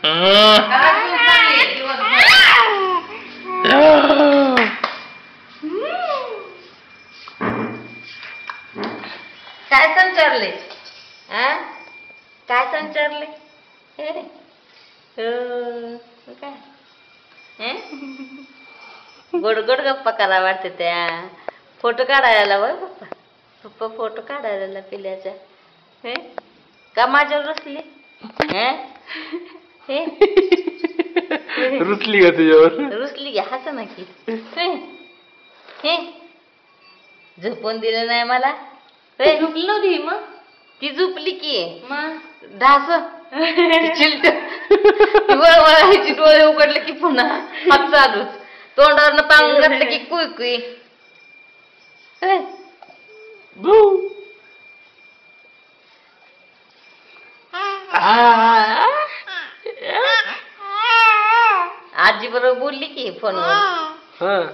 काय संचारले? काय संचारले? काय गोड गोड गप्पा करा वाटते त्या. फोटो काढायला बघ पप्पा. पप्पा फोटो काढायला पिल्याच्या. का माझ्यावर रुसली? रुसली का तुझ्यावर? रुसली की हसा ना की. झोपून दिलं नाही मला. झोपली नव्हती मग? ती झोपली की मग ढास चिलट वळवळायची. डोळे उघडले की पुन्हा हात चालूच. तोंडावरनं पांग घातलं की कुई कुई. आजी बरोबर बोलली की फोनवर.